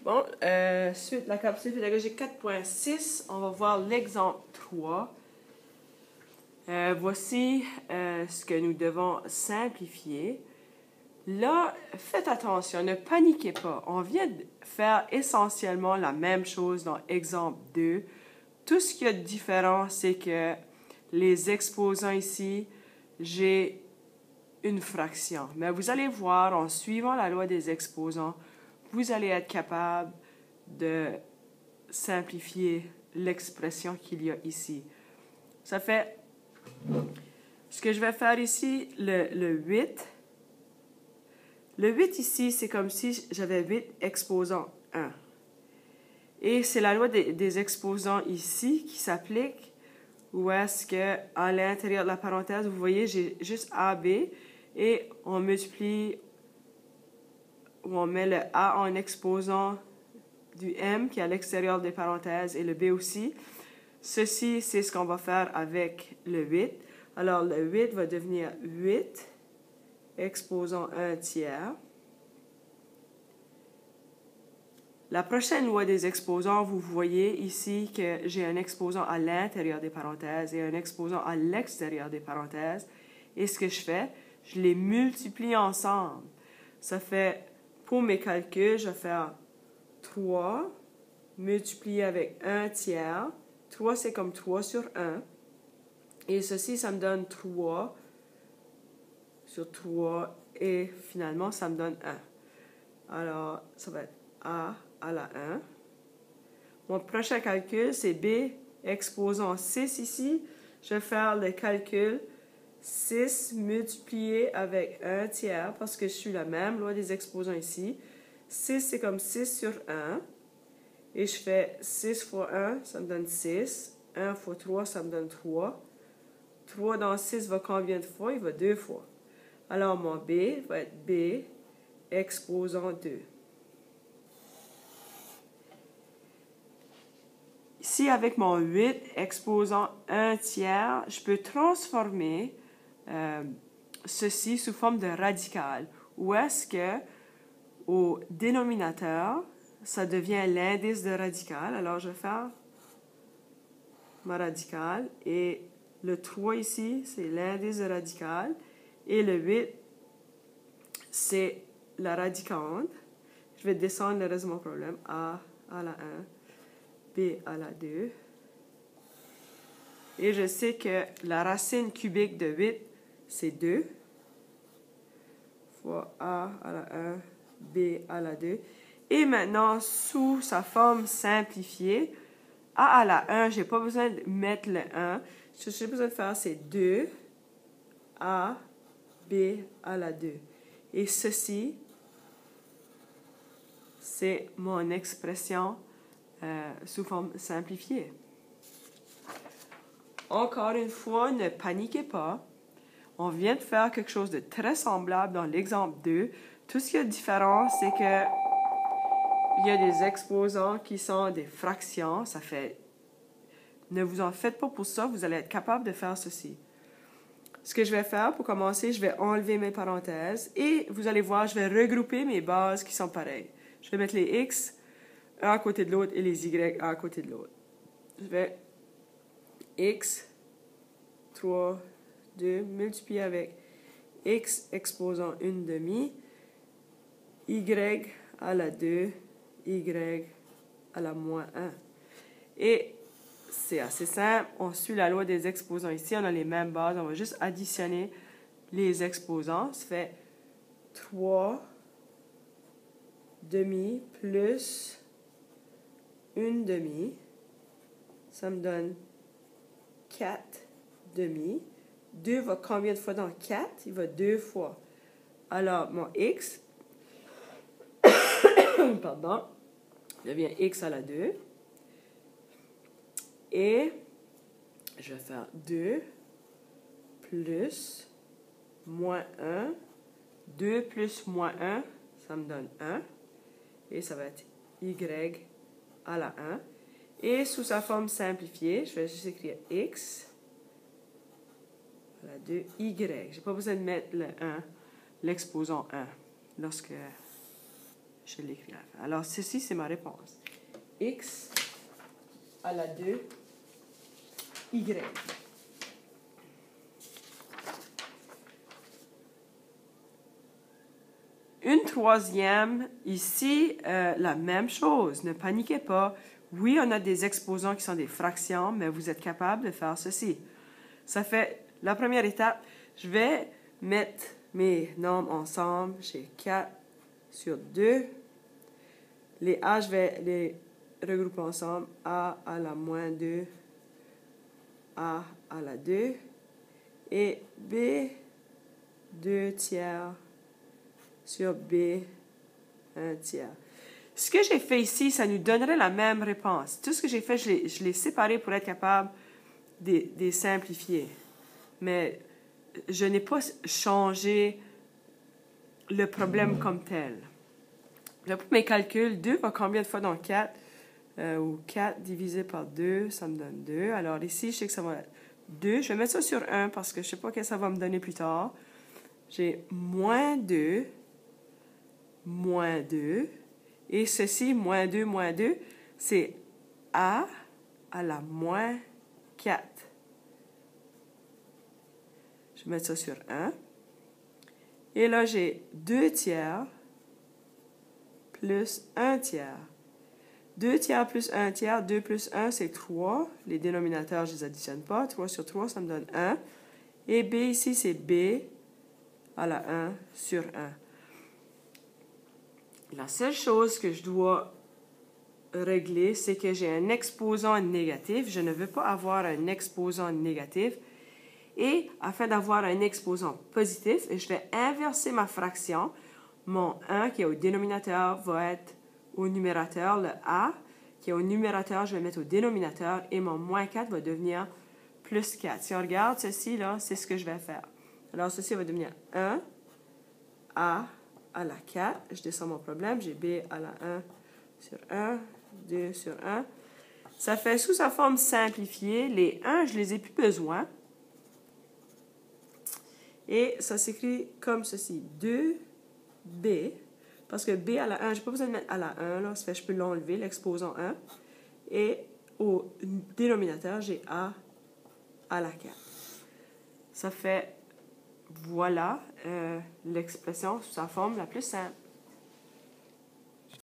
Bon, suite la capsule pédagogique 4.6, on va voir l'exemple 3. Voici ce que nous devons simplifier. Là, faites attention, ne paniquez pas. On vient de faire essentiellement la même chose dans exemple 2. Tout ce qu'il y a de différent, c'est que les exposants ici, j'ai une fraction. Mais vous allez voir, en suivant la loi des exposants, vous allez être capable de simplifier l'expression qu'il y a ici. Ça fait, ce que je vais faire ici, le 8. Le 8 ici, c'est comme si j'avais 8 exposants 1. Et c'est la loi des exposants ici qui s'applique, où est-ce qu'à l'intérieur de la parenthèse, vous voyez, j'ai juste A, B, et on multiplie, ou on met le A en exposant du M qui est à l'extérieur des parenthèses et le B aussi. Ceci, c'est ce qu'on va faire avec le 8. Alors, le 8 va devenir 8 exposant 1 tiers. La prochaine loi des exposants, vous voyez ici que j'ai un exposant à l'intérieur des parenthèses et un exposant à l'extérieur des parenthèses. Et ce que je fais, je les multiplie ensemble. Ça fait, pour mes calculs, je vais faire 3 multiplié avec 1 tiers. 3, c'est comme 3 sur 1. Et ceci, ça me donne 3 sur 3. Et finalement, ça me donne 1. Alors, ça va être A à la 1. Mon prochain calcul, c'est B exposant 6 ici. Je vais faire le calcul 6 multiplié avec 1 tiers parce que je suis la même loi des exposants ici. 6, c'est comme 6 sur 1. Et je fais 6 fois 1, ça me donne 6. 1 fois 3, ça me donne 3. 3 dans 6 va combien de fois? Il va 2 fois. Alors, mon B va être B exposant 2. Ici, avec mon 8 exposant 1 tiers, je peux transformer ceci sous forme de radical. Où est-ce que, au dénominateur, ça devient l'indice de radical. Alors, je vais faire ma radicale. Et le 3 ici, c'est l'indice de radical. Et le 8, c'est la radicande. Je vais descendre le reste de mon problème. A à la 1, B à la 2. Et je sais que la racine cubique de 8, c'est 2. Fois A à la 1, B à la 2. Et maintenant, sous sa forme simplifiée, A à la 1, je n'ai pas besoin de mettre le 1. Ce que j'ai besoin de faire, c'est 2 A, B à la 2. Et ceci, c'est mon expression sous forme simplifiée. Encore une fois, ne paniquez pas. On vient de faire quelque chose de très semblable dans l'exemple 2. Tout ce qui est différent, c'est que il y a des exposants qui sont des fractions. Ça fait... Ne vous en faites pas pour ça, vous allez être capable de faire ceci. Ce que je vais faire pour commencer, je vais enlever mes parenthèses et vous allez voir, je vais regrouper mes bases qui sont pareilles. Je vais mettre les X un à côté de l'autre et les Y un à côté de l'autre. Je vais X, 3, 2, multiplié avec X exposant 1/2, Y à la 2, Y à la moins 1. Et c'est assez simple, on suit la loi des exposants ici, on a les mêmes bases, on va juste additionner les exposants. Ça fait 3 demi plus 1/2. Ça me donne 4 demi. 2 va combien de fois dans 4? Il va 2 fois. Alors, mon X, pardon, devient X à la 2. Et je vais faire 2 plus moins 1. 2 plus moins 1, ça me donne 1. Et ça va être Y à la 1. Et sous sa forme simplifiée, je vais juste écrire X à la 2, Y. Je n'ai pas besoin de mettre le 1, l'exposant 1, lorsque je l'écris à la fin. Alors, ceci, c'est ma réponse. X à la 2, Y. Une troisième, ici, la même chose. Ne paniquez pas. Oui, on a des exposants qui sont des fractions, mais vous êtes capable de faire ceci. Ça fait la première étape. Je vais mettre mes nombres ensemble. J'ai 4 sur 2. Les A, je vais les regrouper ensemble. A à la moins 2, A à la 2. Et B, 2 tiers sur B, 1 tiers. Ce que j'ai fait ici, ça nous donnerait la même réponse. Tout ce que j'ai fait, je l'ai séparé pour être capable de simplifier. Mais je n'ai pas changé le problème comme tel. Là, pour mes calculs, 2 va combien de fois dans 4? Ou 4 divisé par 2, ça me donne 2. Alors ici, je sais que ça va être 2. Je vais mettre ça sur 1 parce que je ne sais pas ce que ça va me donner plus tard. J'ai moins 2, moins 2. Et ceci, moins 2, c'est A à la moins 4. Je vais mettre ça sur 1. Et là, j'ai 2 tiers plus 1 tiers. 2 tiers plus 1 tiers, 2 plus 1, c'est 3. Les dénominateurs, je ne les additionne pas. 3 sur 3, ça me donne 1. Et B ici, c'est B à la 1 sur 1. La seule chose que je dois régler, c'est que j'ai un exposant négatif. Je ne veux pas avoir un exposant négatif. Et afin d'avoir un exposant positif, je vais inverser ma fraction. Mon 1 qui est au dénominateur va être au numérateur. Le A qui est au numérateur, je vais mettre au dénominateur. Et mon moins 4 va devenir plus 4. Si on regarde ceci, là, c'est ce que je vais faire. Alors, ceci va devenir 1 A à la 4. Je descends mon problème. J'ai B à la 1 sur 1, 2 sur 1. Ça fait sous sa forme simplifiée. Les 1, je les ai plus besoin. Et ça s'écrit comme ceci. 2B, parce que B à la 1, je n'ai pas besoin de mettre à la 1, là, ça fait, je peux l'enlever, l'exposant 1. Et au dénominateur, j'ai A à la 4. Ça fait, voilà, l'expression sous sa forme la plus simple.